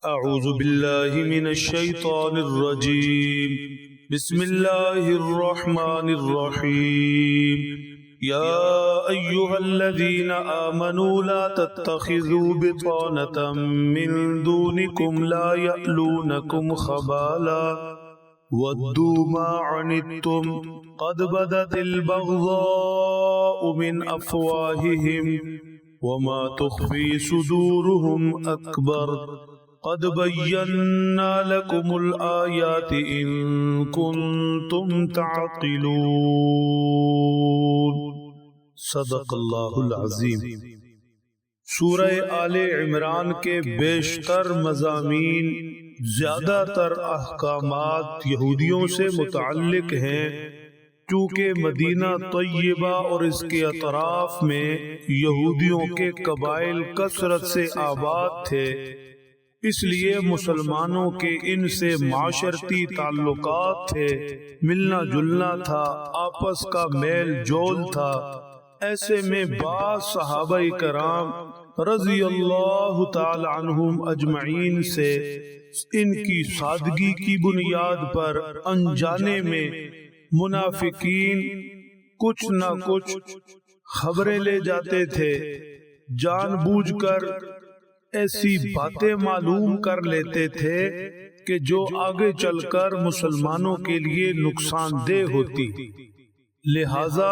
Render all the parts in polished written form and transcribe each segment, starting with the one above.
أعوذ بالله من الشيطان الرجيم. بسم الله الرحمن الرحيم. يا أيها الذين آمنوا لا تتخذوا بطانة من دونكم لا يألونكم خبالا ودوا ما عنتم قد بدت البغضاء من أفواههم وما تخفي صدورهم أكبر قد بينا لكم الآيات إن كنتم تعقلون. صدق اللہ العظیم. سورہ آل عمران کے بیشتر مضامین، زیادہ تر احکامات یہودیوں سے متعلق ہیں. چونکہ مدینہ طیبہ اور اس کے اطراف میں یہودیوں کے قبائل کثرت سے آباد تھے، اس لیے مسلمانوں کے ان سے معاشرتی تعلقات تھے، ملنا جلنا تھا، آپس کا میل جول تھا. ایسے میں بعض صحابہ کرام رضی اللہ تعالی عنہم اجمعین سے ان کی سادگی کی بنیاد پر انجانے میں منافقین کچھ نہ کچھ خبریں لے جاتے تھے، جان بوجھ کر ایسی باتیں معلوم کر لیتے تھے کہ جو آگے چل کر مسلمانوں کے لیے نقصان دہ ہوتی. لہذا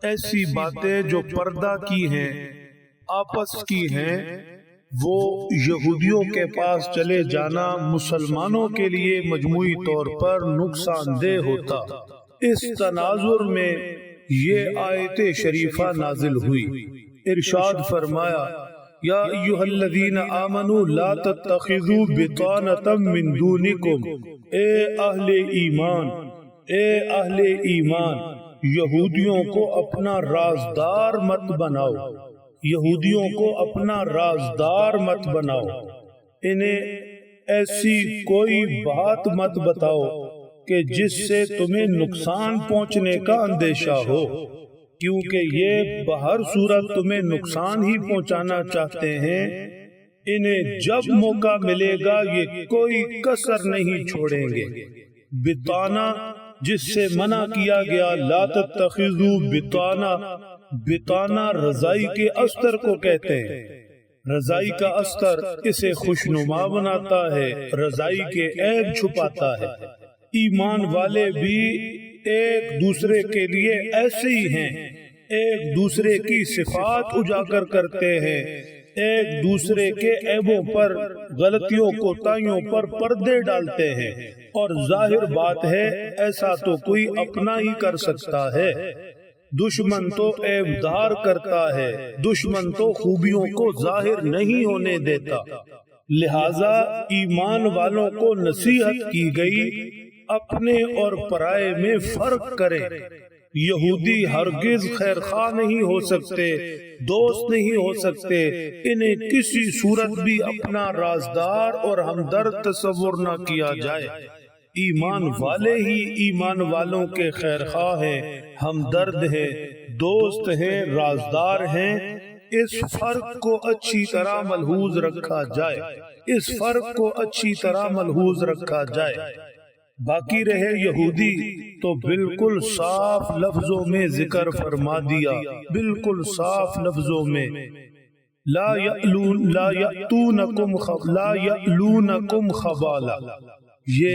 ایسی باتیں جو پردہ کی ہیں، آپس کی ہیں، وہ یہودیوں کے پاس چلے جانا مسلمانوں کے لیے مجموعی طور پر نقصان دہ ہوتا. اس تناظر میں یہ آیت شریفہ نازل ہوئی. ارشاد فرمایا، یا ایھا الذین آمنوا لا تتخذوا بطانة من دونکم. اے اہل ایمان، اے اہل ایمان، یہودیوں کو اپنا رازدار مت بناؤ، یہودیوں کو اپنا رازدار مت بناؤ. انہیں ایسی کوئی بات مت بتاؤ کہ جس سے تمہیں نقصان پہنچنے کا اندیشہ ہو، کیونکہ یہ بہر صورت تمہیں نقصان ہی پہنچانا چاہتے ہیں. انہیں جب موقع ملے گا یہ کوئی کسر نہیں چھوڑیں گے. بطانہ جس سے منع کیا گیا، لا تتخذوا بطانہ، بطانہ رضائی کے استر کو کہتے ہیں. رضائی کا استر اسے خوشنما بناتا ہے، رضائی کے عیب چھپاتا ہے. ایمان والے بھی ایک دوسرے کے لیے ایسے ہی ہیں، ایک دوسرے کی صفات اجاگر کرتے ہیں، ایک دوسرے کے عیبوں پر، غلطیوں کوتاہیوں پر پردے ڈالتے ہیں. اور ظاہر بات ہے ایسا تو کوئی اپنا ہی کر سکتا ہے. دشمن تو عیبدار کرتا ہے، دشمن تو خوبیوں کو ظاہر نہیں ہونے دیتا. لہذا ایمان والوں کو نصیحت کی گئی اپنے اور پرائے میں فرق کریں. یہودی ہرگز خیر خواہ نہیں ہو سکتے، دوست نہیں ہو سکتے. انہیں کسی صورت بھی اپنا رازدار اور ہمدرد تصور نہ کیا جائے. ایمان والے ہی ایمان والوں کے خیر خواہ ہیں، ہمدرد ہیں، دوست ہیں، رازدار ہیں. اس فرق کو اچھی طرح ملحوظ رکھا جائے، اس فرق کو اچھی طرح ملحوظ رکھا جائے. باقی رہے یہودی تو بالکل صاف لفظوں میں ذکر فرما دیا، بالکل صاف لفظوں میں، لا یألونکم خبالا، یہ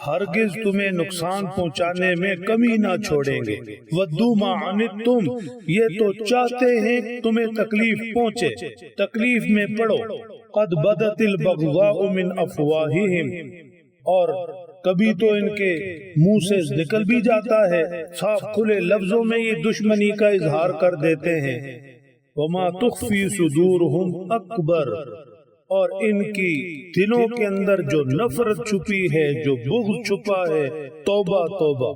ہرگز تمہیں نقصان پہنچانے میں کمی نہ چھوڑیں گے. ودوا ما عنتم، یہ تو چاہتے ہیں تمہیں تکلیف پہنچے، تکلیف میں پڑو. قد بدت البغضاء من افواہہم، اور کبھی تو ان کے منہ سے نکل بھی جاتا ہے، صاف کھلے لفظوں میں یہ دشمنی کا اظہار کر دیتے ہیں. وما تخفی صدورہم اکبر، اور ان کی دلوں کے اندر جو نفرت چھپی ہے، جو بغض چھپا ہے، توبہ توبہ.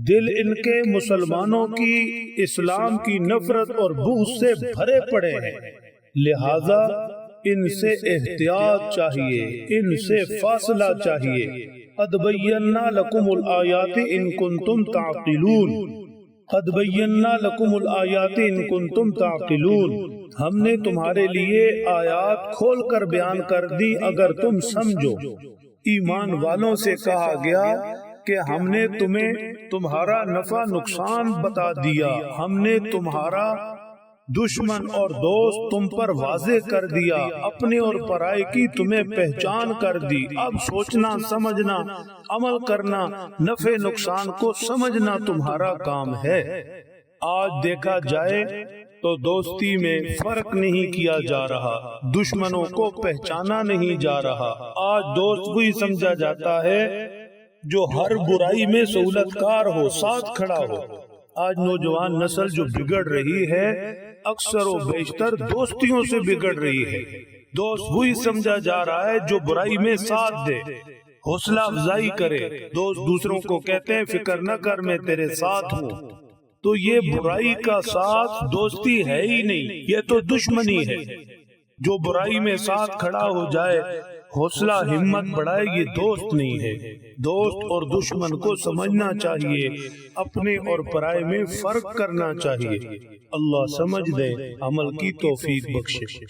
دل ان کے مسلمانوں کی، اسلام کی نفرت اور بغض سے بھرے پڑے ہیں. لہذا ان سے احتیاط چاہیے، ان سے فاصلہ چاہیے. قد بینا لکم الآیات ان کنتم تعقلون، قد بینا لکم الآیات ان کنتم تعقلون، ہم نے تمہارے لیے آیات کھول کر بیان کر دی اگر تم سمجھو۔ ایمان والوں سے کہا گیا کہ ہم نے تمہیں تمہارا نفع نقصان بتا دیا، ہم نے تمہارا دشمن اور دوست تم پر واضح کر دیا، اپنے اور پرائے کی تمہیں پہچان کر دی۔ اب سوچنا، سمجھنا، عمل کرنا، نفع نقصان کو سمجھنا تمہارا کام ہے۔ آج دیکھا جائے تو دوستی میں فرق نہیں کیا جا رہا، دشمنوں کو پہچانا نہیں جا رہا۔ آج دوست وہی سمجھا جاتا ہے جو ہر برائی میں سہولت کار ہو، ساتھ کھڑا ہو۔ آج نوجوان نسل جو بگڑ رہی ہے اکثر و بیشتر دوستیوں سے بگڑ رہی ہے۔ دوست وہی سمجھا جا رہا ہے جو برائی میں ساتھ دے، حوصلہ افزائی کرے۔ دوست دوسروں کو کہتے ہیں فکر نہ کر میں تیرے ساتھ ہوں، تو یہ برائی کا ساتھ دوستی ہے ہی نہیں، یہ تو دشمنی ہے۔ جو برائی میں ساتھ کھڑا ہو جائے، حوصلہ ہمت بڑھائے، یہ دوست نہیں ہے۔ دوست اور دشمن کو سمجھنا چاہیے، اپنے اور پرائے میں فرق کرنا چاہیے۔ اللہ سمجھ دے، عمل کی توفیق بخشے۔